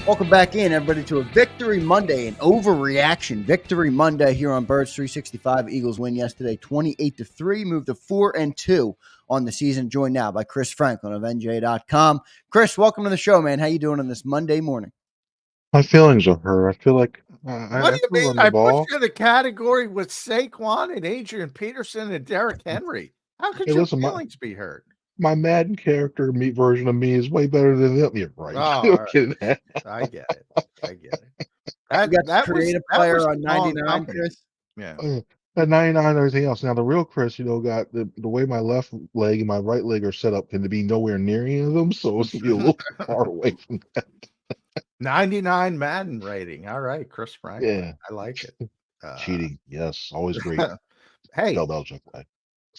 Welcome back in, everybody, to a Victory Monday, an overreaction Victory Monday here on Birds 365. Eagles win yesterday 28-3, moved to 4-2 on the season. Joined now by Chris Franklin of NJ.com. Chris, welcome to the show, man. How you doing on this Monday morning? My feelings are hurt. I feel like What do you threw mean? on the I put ball. you in the category with Saquon and Adrian Peterson and Derrick Henry. How could Hey, your listen, feelings be hurt? my Madden character version of me is way better than them. You're right. Oh, I'm all right. kidding. I get it. I get it. You got the That was creative player on the wrong 99, company. Chris. Yeah. At 99 and everything else. Now, the real Chris, got the way my left leg and my right leg are set up can be nowhere near any of them, so it's going to be a little far away from that. 99 Madden rating. All right, Chris Franklin. Yeah. I like it. Cheating. Yes. Always great. Hey, Bill Belichick way.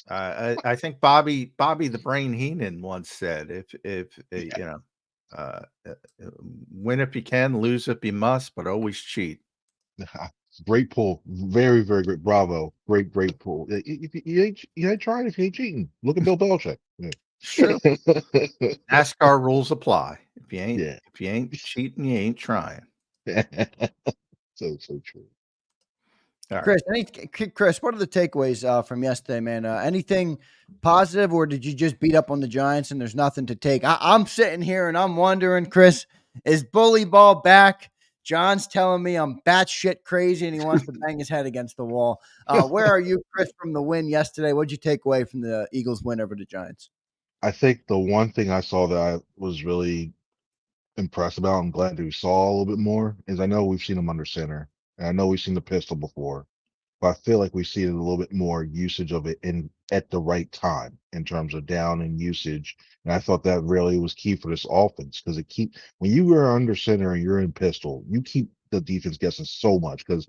I think Bobby the Brain Heenan once said, if win if you can, lose if you must, but always cheat. Great pull. Very, very great. Bravo. Great pull. You ain't trying if you ain't cheating. Look at Bill Belichick. Yeah. Sure. NASCAR rules apply. If you ain't cheating, you ain't trying. So true. All Chris, Chris, what are the takeaways from yesterday, man? Anything positive, or did you just beat up on the Giants and there's nothing to take? I'm sitting here and I'm wondering, Chris, is bully ball back? John's telling me I'm batshit crazy and he wants to bang his head against the wall. Where are you, Chris, from the win yesterday? What'd you take away from the Eagles win over the Giants? I think the one thing I saw that I was really impressed about and glad that we saw a little bit more is I know we've seen him under center, and I know we've seen the pistol before, but I feel like we see a little bit more usage of it at the right time in terms of down and usage. And I thought that really was key for this offense because when you are under center and you're in pistol, you keep the defense guessing so much because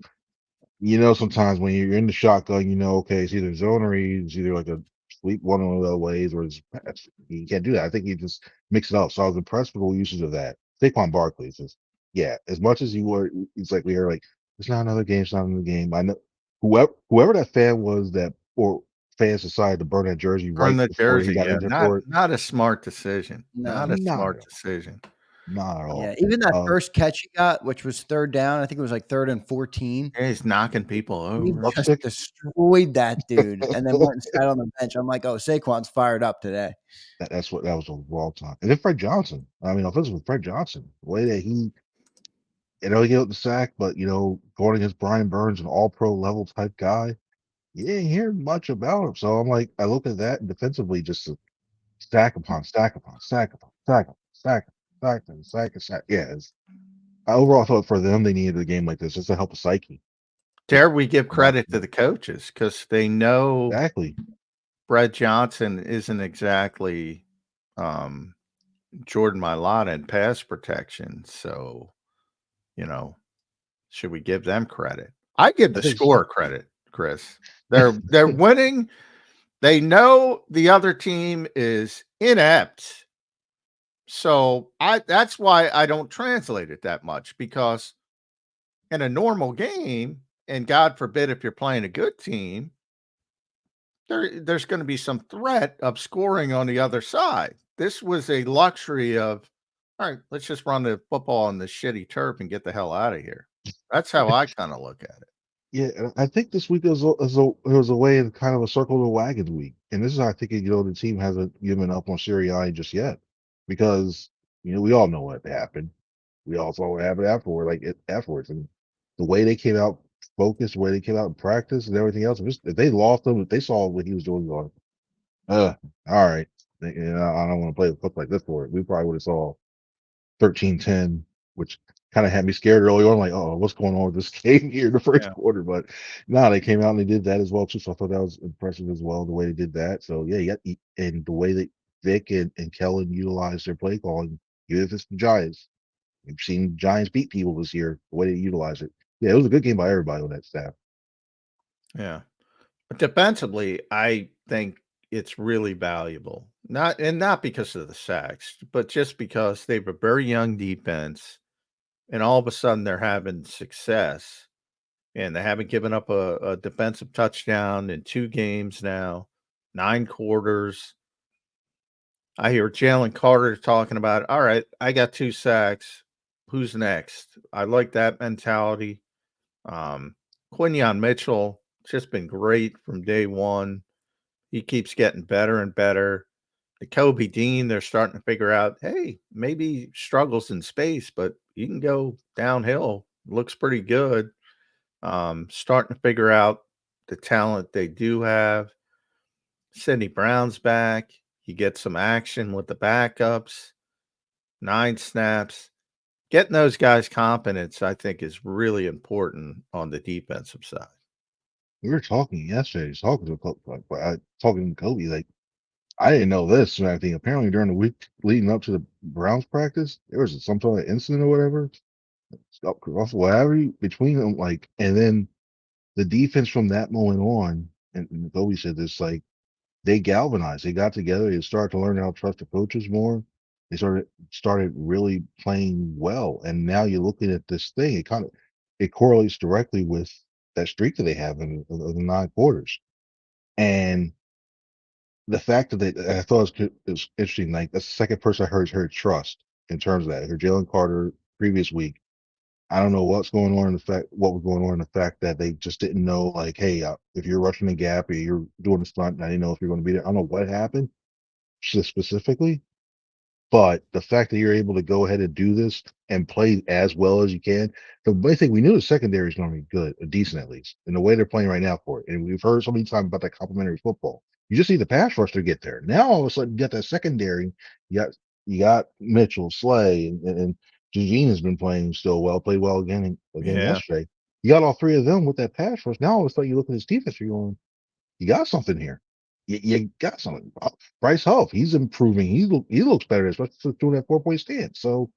sometimes when you're in the shotgun, okay, it's either zone or it's either like a sweep one of the ways or it's pass. You can't do that. I think you just mix it up. So I was impressed with the usage of that. Saquon Barkley is just, yeah, as much as you were, it's like we hear like, it's not another game, it's not another game. I know whoever that fan was or fans decided to burn that jersey Burn right the before he jersey. got Yeah, injured for it. not a smart decision. No. Not a Not smart at all. decision. Not at all. Yeah, even that first catch he got, which was third down, I think it was like 3rd and 14. Yeah, he's knocking people He over. just destroyed that dude and then went and sat on the bench. I'm like, oh, Saquon's fired up today. That was a raw time. And then Fred Johnson. I mean, offensively, Fred Johnson, the way that he he get the sack, but going against Brian Burns, an all-pro level type guy, you didn't hear much about him. So I'm like, I look at that and defensively, just stack upon stack upon stack upon stack upon stack upon stack and stack. Yeah, I overall thought for them they needed a game like this just to help the psyche. Dare we give credit to the coaches because they know Exactly. Brett Johnson isn't exactly Jordan Mailata in pass protection. So, should we give them credit? I give the score credit, Chris. They're winning. They know the other team is inept. So that's why I don't translate it that much because in a normal game, and God forbid if you're playing a good team, there's going to be some threat of scoring on the other side. This was a luxury of, all right, let's just run the football on the shitty turf and get the hell out of here. That's how I kind of look at it. Yeah, I think this week was a way of kind of a circle the wagon week, and this is I think the team hasn't given up on Sirianni just yet because we all know what happened. We all saw what happened afterwards, and the way they came out focused, the way they came out in practice, and everything else. If they lost him, if they saw what he was doing, going, all right, I don't want to play a clip like this for it. We probably would have saw 13-10, which kind of had me scared early on, like, oh, what's going on with this game here in the first quarter? But no, they came out and they did that as well too. So I thought that was impressive as well, the way they did that. So yeah, and the way that Vic and Kellen utilized their play calling, even if it's the Giants. We've seen Giants beat people this year, the way they utilize it. Yeah, it was a good game by everybody on that staff. Yeah. But defensively, I think it's really valuable. Not because of the sacks, but just because they have a very young defense and all of a sudden they're having success and they haven't given up a defensive touchdown in 2 games now, 9 quarters. I hear Jalen Carter talking about, all right, I got 2 sacks. who's next? I like that mentality. Quinyon Mitchell just been great from day one. He keeps getting better and better. The Kobe Dean, they're starting to figure out, hey, maybe he struggles in space, but he can go downhill. Looks pretty good. Starting to figure out the talent they do have. Sidney Brown's back. You get some action with the backups. 9 snaps. Getting those guys confidence, I think, is really important on the defensive side. We were talking yesterday, talking to Kobe, like, I didn't know this or anything. Apparently, during the week leading up to the Browns practice, there was some sort of incident or whatever, whatever between them, like, and then the defense from that moment on, and Kobe said this, like, they galvanized. They got together. They started to learn how to trust the coaches more. They started really playing well. And now you're looking at this thing. It correlates directly with that streak that they have in the 9 quarters. And the fact that I thought it was interesting. Like, that's the second person I heard trust in terms of that. I heard Jalen Carter previous week. I don't know what was going on in the fact that they just didn't know, like, hey, if you're rushing the gap or you're doing the stunt, I didn't know if you're going to be there. I don't know what happened specifically, but the fact that you're able to go ahead and do this and play as well as you can, the main thing we knew the secondary is going to be good, decent at least, in the way they're playing right now for it. And we've heard so many times about that complementary football. You just need the pass rush to get there. Now all of a sudden you got that secondary. You got Mitchell, Slay, and Eugene has been playing still well, played well again Yeah. yesterday. You got all three of them with that pass rush. Now all of a sudden you look at this defense, you're going, you got something here. You got something. Bryce Huff, he's improving. He looks better, especially through that 4-point stance. So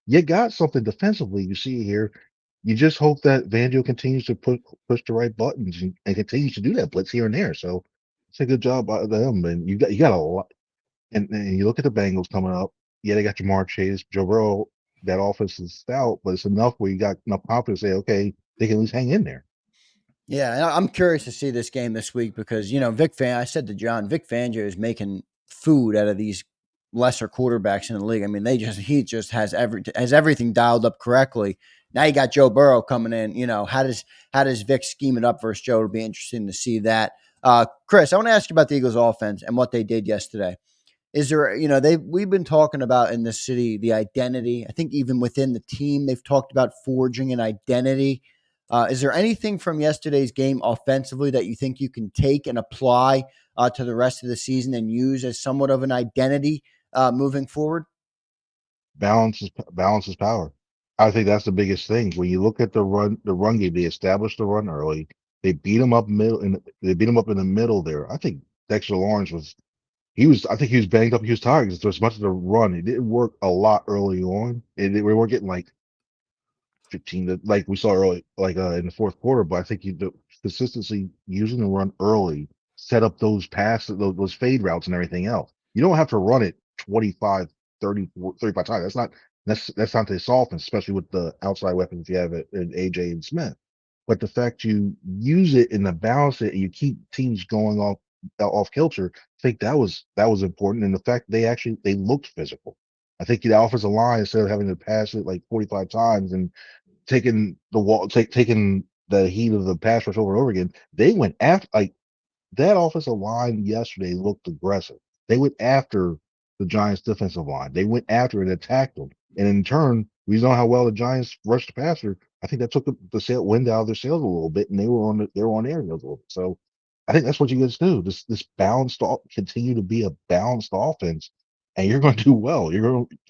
you got something defensively. You see here. You just hope that Vandio continues to push the right buttons and continues to do that blitz here and there. So it's a good job by them. And you got a lot. And you look at the Bengals coming up. Yeah, they got Jamar Chase, Joe Burrow. That offense is stout, but it's enough where you got enough confidence to say, okay, they can at least hang in there. Yeah, and I'm curious to see this game this week because I said to John, Vic Fangio is making food out of these lesser quarterbacks in the league. I mean, he just has everything dialed up correctly. Now you got Joe Burrow coming in. How does Vic scheme it up versus Joe? It'll be interesting to see that. Chris, I want to ask you about the Eagles offense and what they did yesterday. Is there, we've been talking about in this city the identity. I think even within the team, they've talked about forging an identity. Is there anything from yesterday's game offensively that you think you can take and apply to the rest of the season and use as somewhat of an identity moving forward? Balance is power. I think that's the biggest thing. When you look at the run game, they established the run early. They beat them up middle, and they beat them up in the middle there. I think Dexter Lawrence I think he was banged up. He was tired because as much as the run, it didn't work a lot early on. We weren't getting like 15 like we saw early, like in the fourth quarter. But I think the consistency using the run early set up those passes, those fade routes and everything else. You don't have to run it 25, 30, 35 times. That's not this offense, especially with the outside weapons you have in AJ and Smith. But the fact you use it and the balance it and you keep teams going off kilter, I think that was important. And the fact they looked physical. I think the offensive line, instead of having to pass it like 45 times and taking the heat of the pass rush over and over again, they went after, like, that offensive line yesterday looked aggressive. They went after the Giants' defensive line. They went after and attacked them. And in turn, we know how well the Giants rushed the passer. I think that took the wind out of their sails a little bit, and they were on air a little bit. So I think that's what you guys do. This balanced, continue to be a balanced offense, and you're going to do well.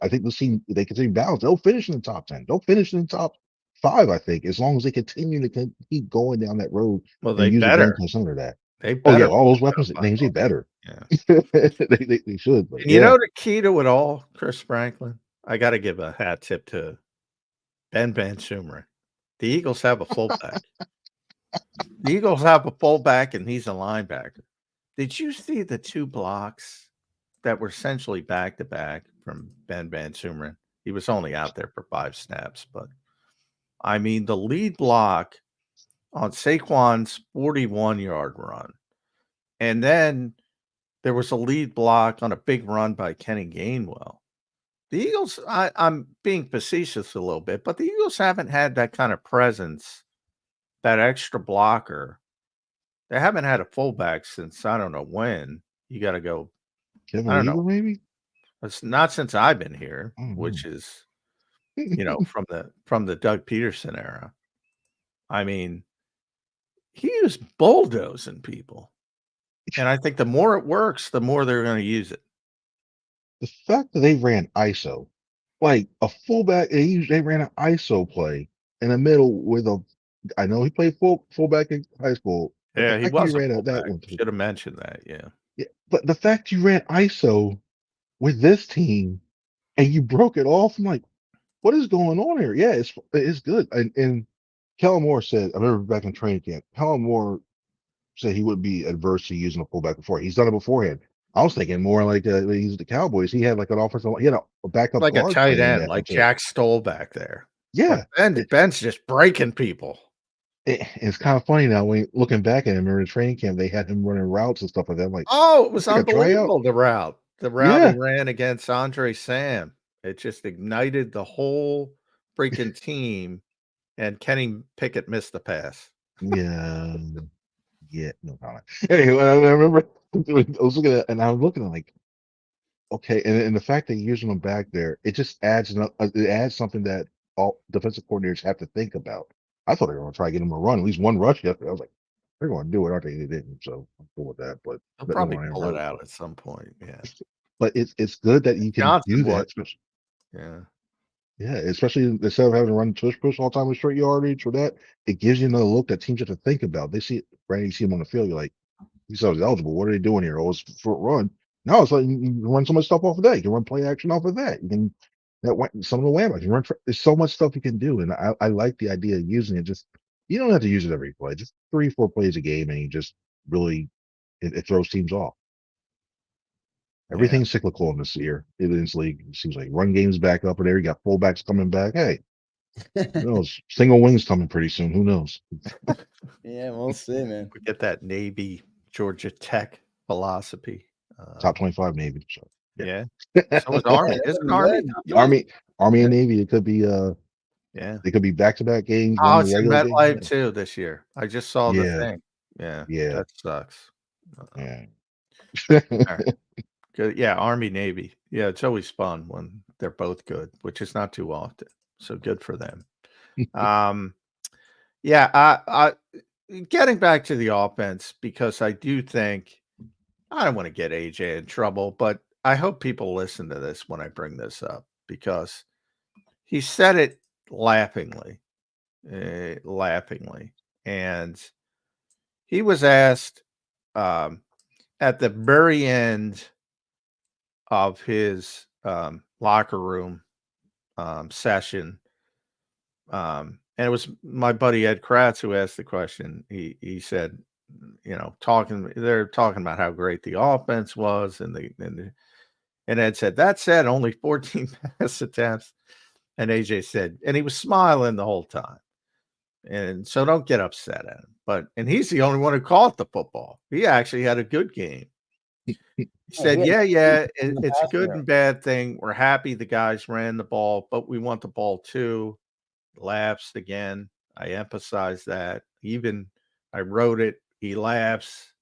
I think this team, they continue balanced. They'll finish in the top 10. They'll finish in the top 5. I think, as long as they continue to keep going down that road Well, and they use a game better. plan similar to that. They Oh yeah, better. all those weapons, they say better. Yeah. they should, but And yeah. the key to it all, Chris Franklin, I got to give a hat tip to Ben Van Sumeren. The Eagles have a fullback. The Eagles have a fullback, and he's a linebacker. Did you see the 2 blocks that were essentially back-to-back from Ben Van Sumeren? He was only out there for 5 snaps, but, I mean, the lead block on Saquon's 41-yard run, and then there was a lead block on a big run by Kenny Gainwell. The Eagles, I'm being facetious a little bit, but the Eagles haven't had that kind of presence, that extra blocker. They haven't had a fullback since I don't know when. You got to go. Kevin I don't know. Weaver, maybe? It's not since I've been here, I don't which know. is from the Doug Peterson era. I mean, he was bulldozing people, and I think the more it works, the more they're going to use it. The fact that they ran ISO, like a fullback, they ran an ISO play in the middle with a. I know he played fullback in high school, but the Yeah, he fact you was a ran that fullback. one too. Should have mentioned that. Yeah. Yeah, but the fact you ran ISO with this team and you broke it off, I'm like, what is going on here? Yeah, it's good. And Kellen Moore said, I remember back in training camp, Kellen Moore said he would be adverse to using a fullback before. He's done it beforehand. I was thinking more like when he used the Cowboys. He had like an offensive, he had a backup Like a guard tight playing end, that one like too. Jack Stoll back there. But Yeah, Ben's just breaking people. it's kind of funny now when looking back at him in training camp, they had him running routes and stuff like that. I'm like, Oh, it was let's take a tryout. unbelievable, the route he Yeah, ran against Andre Sam. It just ignited the whole freaking team, and Kenny Pickett missed the pass. yeah, yeah. No comment. Anyway, I remember I was looking at, and I was looking at like, okay, and the fact that you're using them back there, it just adds it adds something that all defensive coordinators have to think about. I thought they were going to try to get him a run, at least one rush yesterday. I was like, they're going to do it, aren't they? They didn't, so I'm cool with that. They'll But no probably one ever pull it hurt. out at some point. Yeah. But it's good that you can Johnson do would. that. Especially, Yeah. yeah, especially instead of having to run tush push all the time with straight yardage or that, it gives you another look that teams have to think about. They see it, right? You see him on the field, you're like, he's always eligible. What are they doing here? Oh, it's short run. No, it's like you can run so much stuff off of that. You can run play action off of that. You can some of the wham. You can run. There's so much stuff you can do, and I like the idea of using it. Just you don't have to use it every play. Just 3-4 plays a game, and you just really it throws teams off. Yeah. Everything's cyclical in this league. It seems like run games back up, and there you got fullbacks coming back. Hey, who knows? Single wings coming pretty soon. Who knows? Yeah, we'll see, man. We get that Navy Georgia Tech philosophy. Top 25 Navy. So Yeah. yeah. So is Army. Isn't Army top 20? Army Yeah. and Navy. It could be Yeah. they could be back-to-back games, one Oh, of the it's in regular MetLife games. too this year. I just saw the Yeah, thing. Yeah. yeah, That sucks. yeah. All right. Good. Yeah. Army, Navy. Yeah. It's always fun when they're both good, which is not too often. So good for them. Yeah. I getting back to the offense, because I do think I don't want to get AJ in trouble, but I hope people listen to this when I bring this up, because he said it laughingly, and he was asked at the very end of his locker room session, and it was my buddy Ed Krause who asked the question. He said, they're talking about how great the offense was, and Ed said, that said, only 14 pass attempts. And AJ said, and he was smiling the whole time. And so don't get upset at him. And he's the only one who caught the football. He actually had a good game. He said, it's a good and bad thing. We're happy the guys ran the ball, but we want the ball too. Laughs again. I emphasize that. Even I wrote it. He laughs.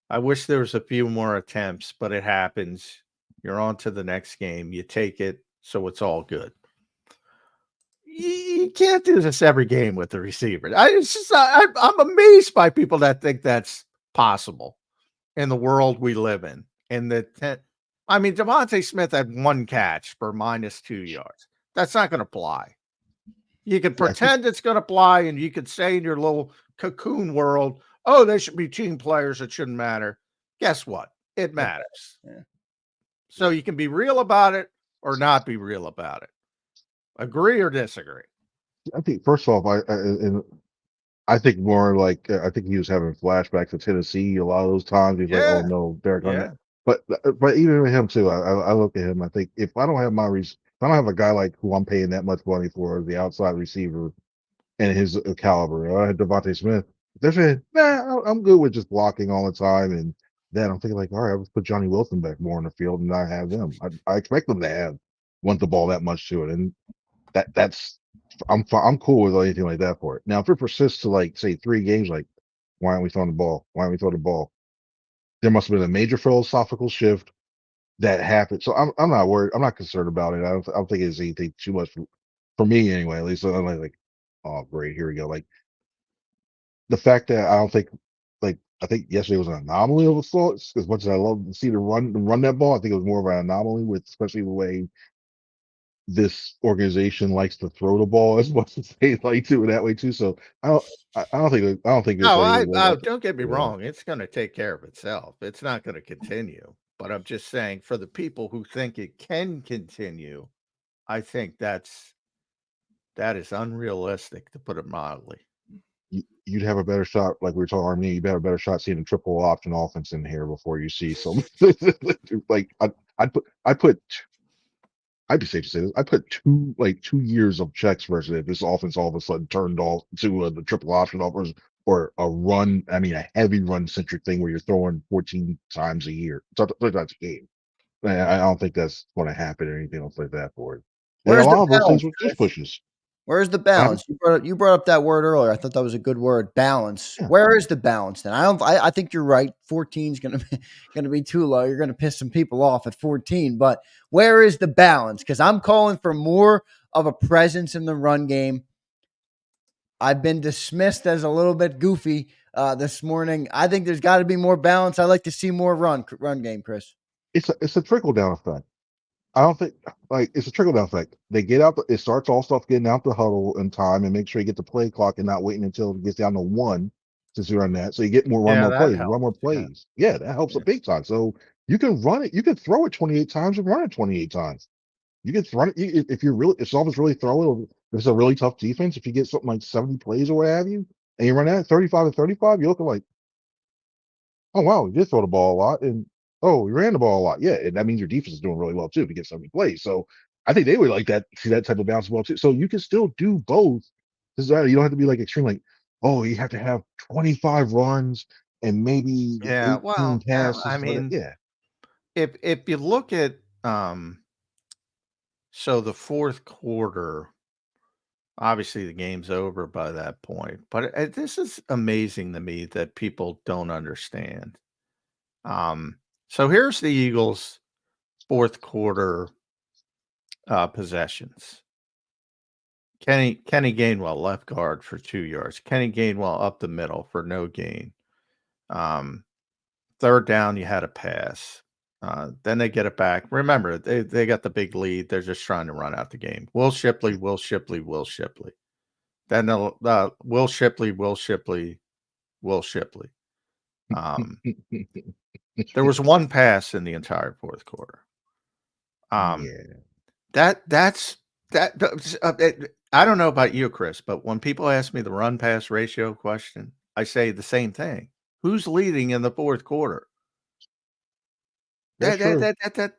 I wish there was a few more attempts, but it happens. You're on to the next game. You take it, so it's all good. You can't do this every game with the receiver. I'm amazed by people that think that's possible in the world we live in. I mean, Devontae Smith had one catch for -2 yards. That's not going to fly. You can pretend it's going to fly, and you could say in your little cocoon world, oh, they should be team players. It shouldn't matter. Guess what? It matters. Yeah. So you can be real about it or not be real about it. Agree or disagree? I think first off, I think more like I think he was having flashbacks to Tennessee a lot of those times. He's like, "Oh Yeah. no, Derek on Yeah. that." But even with him too, I look at him. I think if I don't have if I don't have a guy like who I'm paying that much money for, the outside receiver and his caliber, I had Devontae Smith. They're saying, "Nah, I'm good with just blocking all the time." And then I'm thinking like, "All right, let's put Johnny Wilson back more in the field and not have them." I expect them to have want the ball that much to it, and that's I'm cool with anything like that for it. Now, if it persists to like say 3 games, like why aren't we throwing the ball? Why aren't we throwing the ball? There must have been a major philosophical shift that happened. So I'm not worried. I'm not concerned about it. I don't think it's anything too much for me anyway. At least I'm like, oh great, here we go. Like the fact that I don't think like I think yesterday was an anomaly of sorts. As much as I love to see the run that ball, I think it was more of an anomaly with especially the way this organization likes to throw the ball as much as they like to that way too. So I don't think there's No, anything like that. don't get me You know, wrong. It's going to take care of itself. It's not going to continue. But I'm just saying, for the people who think it can continue, I think that is unrealistic, to put it mildly. you'd have a better shot, like we were talking Army, you'd have a better shot seeing a triple option offense in here before you see some like I'd put I'd be safe to say this. I put 2 years of checks versus if this offense all of a sudden turned off to the triple option offers or a run. I mean, a heavy run centric thing where you're throwing 14 times a year, sometimes a game. I don't think that's going to happen or anything else like that for it. And a Where's the lot of those things balance, were just Chris? pushes. Where's the What happened? balance? You brought up that word earlier. I thought that was a good word, balance. Yeah, Where is the balance then? I think you're right. 14 is gonna be too low. You're gonna piss some people off at 14. But where is the balance? Because I'm calling for more of a presence in the run game. I've been dismissed as a little bit goofy this morning. I think there's got to be more balance. I like to see more run game, Chris. it's a trickle down effect. I don't think like it's a trickle down effect. They get out. It starts all stuff getting out the huddle in time and make sure you get the play clock and not waiting until it gets down to 1 to run that. So you get Yeah, more that plays, run helps. more Yeah. plays. Yeah, that helps a Yeah. big time. So you can run it. You can throw it 28 times and run it 28 times. You can run it if you're really if someone's really throwing. If it's a really tough defense. If you get something like 70 plays or what have you, and you run that 35 to 35, you're looking like, oh wow, we did throw the ball a lot, and oh, we ran the ball a lot. Yeah, and that means your defense is doing really well too if you get 70 plays. So I think they would like that, see that type of bounce ball too. So you can still do both. This is you don't have to be like extreme, like, oh, you have to have 25 runs and maybe Yeah. 18 Well, I passes. mean, Yeah, if you look at so the fourth quarter, obviously the game's over by that point. But this is amazing to me that people don't understand. So here's the Eagles' fourth quarter possessions. Kenny Gainwell left guard for 2 yards. Kenny Gainwell up the middle for no gain. Um, third down, you had a pass. Then they get it back. Remember, they got the big lead. They're just trying to run out the game. Will Shipley, Will Shipley, Will Shipley. Then the Will Shipley, Will Shipley, Will Shipley. There was one pass in the entire fourth quarter. yeah. That's I don't know about you, Chris, but when people ask me the run pass ratio question, I say the same thing. Who's leading in the fourth quarter? That's true.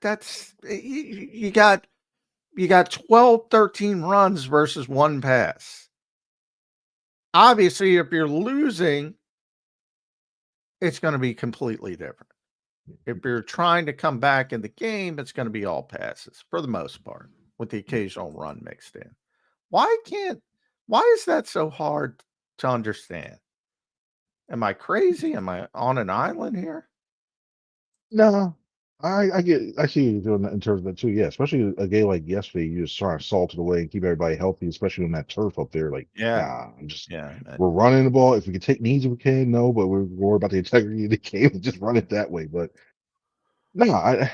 That's you got 12, 13 runs versus one pass. Obviously, if you're losing, it's going to be completely different. If you're trying to come back in the game, it's going to be all passes for the most part, with the occasional run mixed in. Why is that so hard to understand? Am I crazy? Am I on an island here? No, I see you doing that in terms of that too. Yeah, especially a game like yesterday, you just trying to salt it away and keep everybody healthy, especially on that turf up there. Like, Yeah. nah, I'm just Yeah. we're running the ball. If we can take knees, we can. No, but we're worried about the integrity of the game and just run it that way. But no,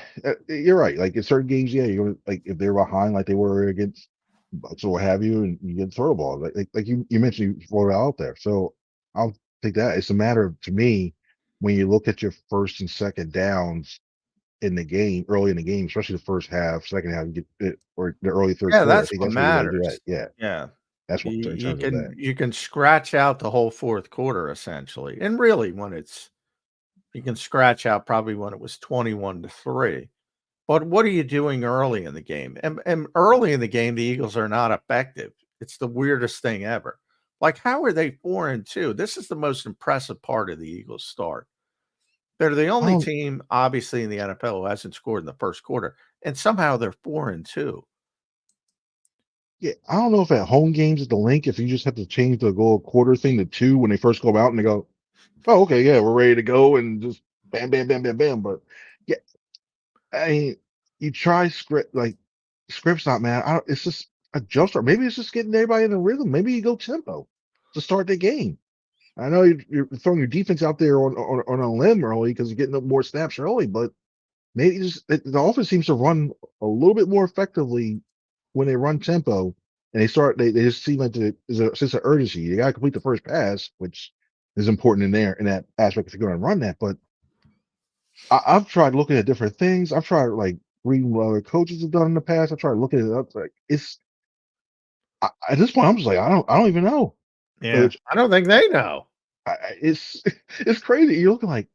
you're right. Like in certain games, yeah, you're gonna like if they're behind, like they were against Bucks or what have you, and you get throw the ball. Like you mentioned, you throw it out there. So I'll take that. It's a matter of to me when you look at your first and second downs in the game, early in the game, especially the first half, second half, you get it, or the early third Yeah, quarter. I that's think what that's where you got to do that. matters. Yeah, Yeah. that's what in You terms of that. you can scratch out the whole fourth quarter essentially. And really you can scratch out probably when it was 21-3. But what are you doing early in the game? And early in the game, the Eagles are not effective. It's the weirdest thing ever. Like, how are they 4-2? This is the most impressive part of the Eagles' start. They're the only Um, team, obviously, in the NFL who hasn't scored in the first quarter, and somehow they're 4-2. Yeah, I don't know if at home games at the link, if you just have to change the goal quarter thing to 2 when they first come out and they go, oh, okay, yeah, we're ready to go and just bam, bam, bam, bam, bam. But yeah, I mean, you try scripts not, man. It's just a jump start. Maybe it's just getting everybody in the rhythm. Maybe you go tempo to start the game. I know you're throwing your defense out there on a limb early because you're getting up more snaps early, but maybe the offense seems to run a little bit more effectively when they run tempo and they just seem like there's a sense of urgency. You got to complete the first pass, which is important in that aspect if you're going to run that. But I've tried looking at different things. I've tried like reading what other coaches have done in the past. I tried looking it up. Like at this point, I'm just like I don't even know. Yeah, I don't think they know. It's it's crazy. You're looking like,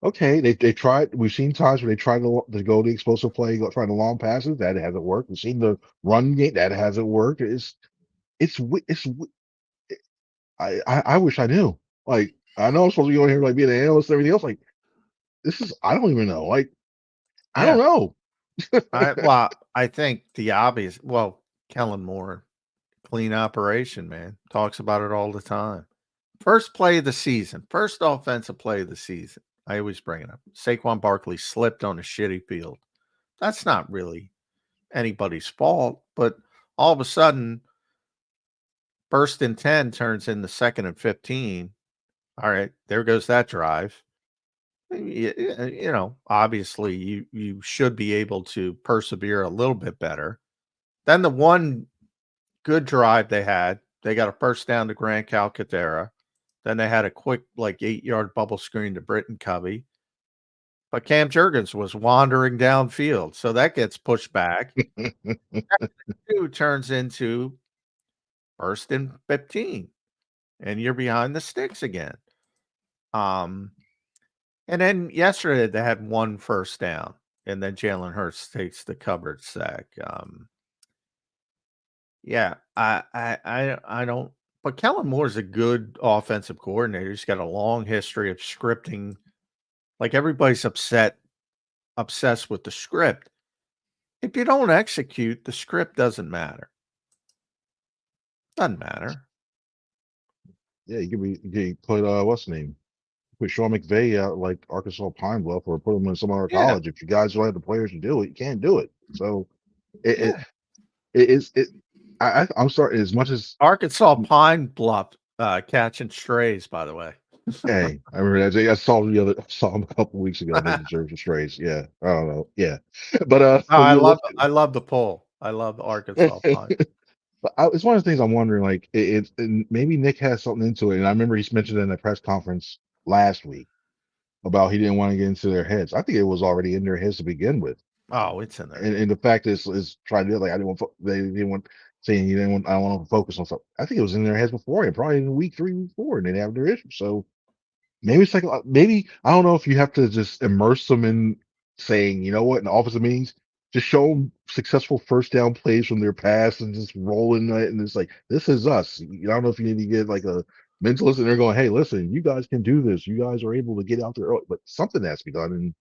okay, they tried. We've seen times where they tried to go the explosive play, trying the long passes. That hasn't worked. We've seen the run game. That hasn't worked. It's I wish I knew. Like, I know I'm supposed to be on here like being an analyst and everything else. Like, this is I don't even know. Like, I don't Yeah, know. I think the obvious. Well, Kellen Moore, clean operation, man, talks about it all the time. First play of the season, first offensive play of the season. I always bring it up. Saquon Barkley slipped on a shitty field. That's not really anybody's fault, but all of a sudden, first and 10 turns into second and 15. All right, there goes that drive. You know, obviously you should be able to persevere a little bit better. Then the one good drive they got a first down to Grant Calcaterra. Then they had a quick, like 8-yard bubble screen to Britton Covey. But Cam Jurgens was wandering downfield, so that gets pushed back. 2 turns into first and 15, and you're behind the sticks again. And then yesterday they had 1 first down, and then Jalen Hurts takes the coverage sack. Yeah, I don't. But Kellen Moore's a good offensive coordinator. He's got a long history of scripting. Like everybody's obsessed with the script. If you don't execute, the script doesn't matter. Doesn't matter. Yeah, you could put what's the name? Put Sean McVay out like Arkansas Pine Bluff, or put him in some other Yeah, college. If you guys don't have the players to do it, you can't do it. So it it, yeah. it is it. I'm sorry. As much as Arkansas Pine Bluff catching strays, by the way. hey, I remember that. I saw him a couple weeks ago making sure for strays. Yeah, I don't know. Yeah, but No, when you look I love the poll. I love the at Arkansas Pine. but it's one of the things I'm wondering. Like and maybe Nick has something into it. And I remember he's mentioned it in a press conference last week about he didn't want to get into their heads. I think it was already in their heads to begin with. Oh, it's in there. And the fact is trying to do it, like I didn't want they didn't want saying you didn't want I don't want to focus on something. I think it was in their heads before, and probably in week 3, week 4, and they have their issues. So maybe it's like maybe I don't know if you have to just immerse them in saying, you know what, in offensive meetings, just show them successful first down plays from their past and just roll in it, and it's like this is us. I don't know if you need to get like a mentalist and they're going, hey, listen, you guys can do this. You guys are able to get out there early, but something has to be done. And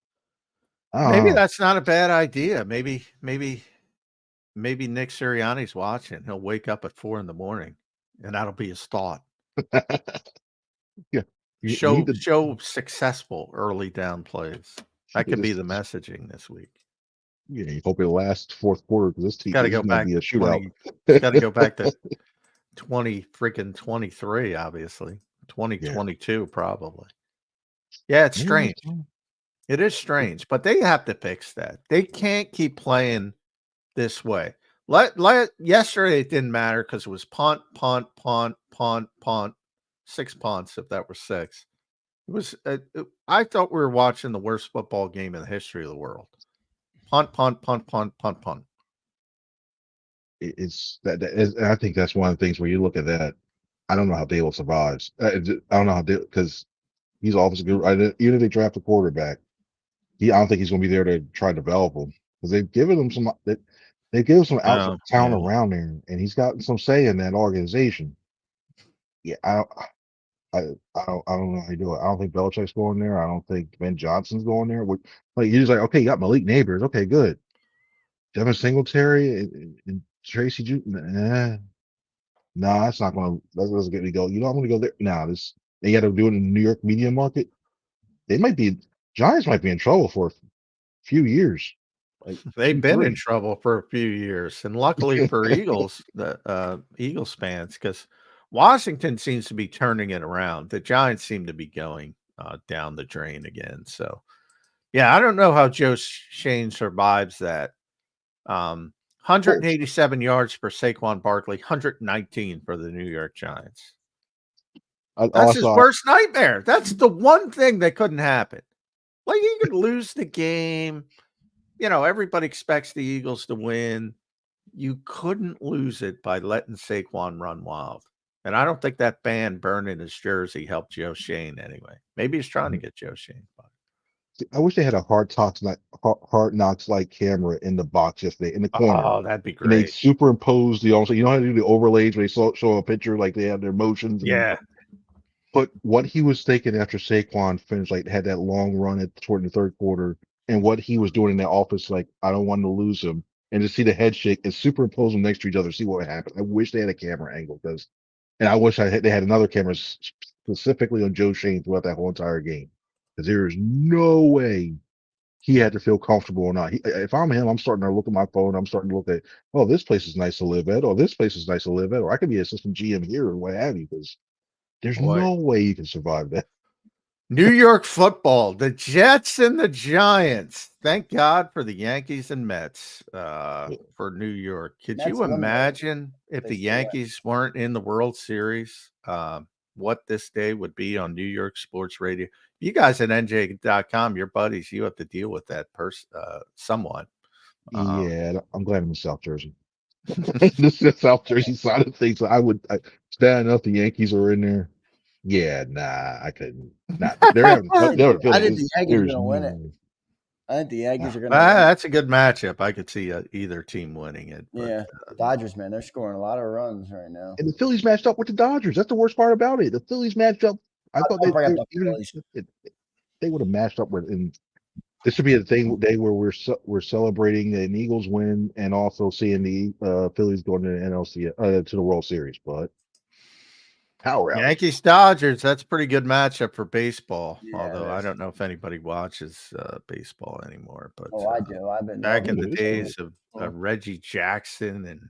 I Maybe don't that's not a bad idea. Maybe Nick Sirianni's watching. He'll wake up at 4 in the morning, and that'll be his thought. know. Yeah. You need to Show successful early down plays. That could be the messaging this week. Yeah, you hope it lasts fourth quarter because this Gotta go is going to back be a to shootout. 20. It's gotta go back to 23, obviously. Yeah. 2022, probably. Yeah, it's Yeah, strange. that's fine. It is strange, but they have to fix that. They can't keep playing this way. Yesterday it didn't matter because it was punt, punt, punt, punt, punt, 6 punts if that were 6. It was. I thought we were watching the worst football game in the history of the world. Punt, punt, punt, punt, punt, punt. It's and I think that's one of the things where you look at that. I don't know how Dable survives. I don't know how because he's obviously good. Even if they draft a quarterback, I don't think he's going to be there to try to develop him because they've given him some. They've given some outside talent around there, and he's gotten some say in that organization. Yeah, I don't know how you do it. I don't think Belichick's going there. I don't think Ben Johnson's going there. Like you're just like, okay, you got Malik Neighbors. Okay, good. Devin Singletary and Tracy Nah, that's not going to. That doesn't get me go. You know, I'm going to go there. Nah, they got to do it in the New York media market. Giants might be in trouble for a few years. Like They've 2, been in 3. trouble for a few years, and luckily for Eagles, the Eagles fans, because Washington seems to be turning it around. The Giants seem to be going down the drain again. So, yeah, I don't know how Joe Shane survives that. 187 yards for Saquon Barkley, 119 for the New York Giants. That's his worst nightmare. That's the one thing that couldn't happen. Like, you could lose the game. You know, everybody expects the Eagles to win. You couldn't lose it by letting Saquon run wild. And I don't think that band burning his jersey helped Joe Shane anyway. Maybe he's trying to get Joe Shane fired. I wish they had a hard knocks like camera in the box yesterday in the corner. Oh, that'd be And they great. superimposed you know how to do the overlays where they show a picture like they have their motions. Yeah. But what he was thinking after Saquon finished, like had that long run toward the third quarter, and what he was doing in that office, like I don't want to lose him, and to see the head shake and superimpose them next to each other, see what would happen. I wish they had a camera angle and I wish they had another camera specifically on Joe Shane throughout that whole entire game, because there is no way he had to feel comfortable or not. If I'm him, I'm starting to look at my phone. I'm starting to look at, oh, this place is nice to live at, or this place is nice to live at, or I could be assistant GM here or what have you, because there's Boy. no way you can survive that. New York football, the Jets and the Giants. Thank God for the Yankees and Mets for New York. Could you imagine if the Yankees weren't in the World Series, what this day would be on New York sports radio? You guys at NJ.com, your buddies, you have to deal with that somewhat. Yeah, I'm glad I'm in South Jersey. This is the South Jersey side of things. Bad enough the Yankees are in there. Yeah, nah, I couldn't. Nah, they're having. I think the Yankees are going to win it. I think the Yankees are going to win it. That's a good matchup. I could see either team winning it. But, yeah, Dodgers, man, they're scoring a lot of runs right now. And the Phillies matched up with the Dodgers. That's the worst part about it. The Phillies matched up. I thought they would have matched up with. And this should be a day where we're celebrating an Eagles win and also seeing the Phillies going to the NLC to the World Series. But power out. Yankees Dodgers, that's a pretty good matchup for baseball. Yeah, although I don't know if anybody watches baseball anymore. But I do. I've been back in the days of Reggie Jackson and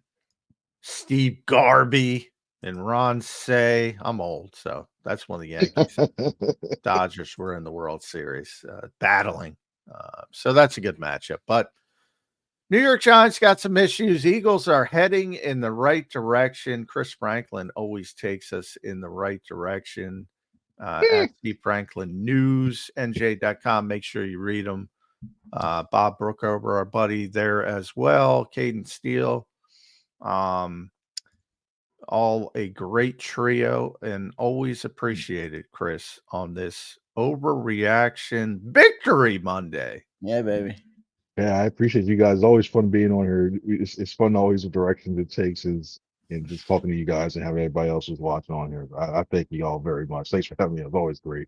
Steve Garvey and Ron Say. I'm old, so that's when the Yankees Dodgers were in the World Series battling. So that's a good matchup. But New York Giants got some issues. Eagles are heading in the right direction. Chris Franklin always takes us in the right direction. At Steve Franklin News, NJ.com. Make sure you read them. Bob Brookover, our buddy there as well. Caden Steele. All a great trio and always appreciated, Chris, on this overreaction victory Monday. Yeah, baby. Yeah, I appreciate you guys. It's always fun being on here. It's fun always the directions it takes and just talking to you guys and having everybody else who's watching on here. I thank you all very much. Thanks for having me. It's always great.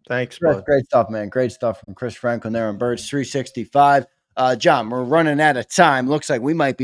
Thanks, bud. Great stuff, man. Great stuff from Chris Franklin there on Birds 365. John, we're running out of time. Looks like we might be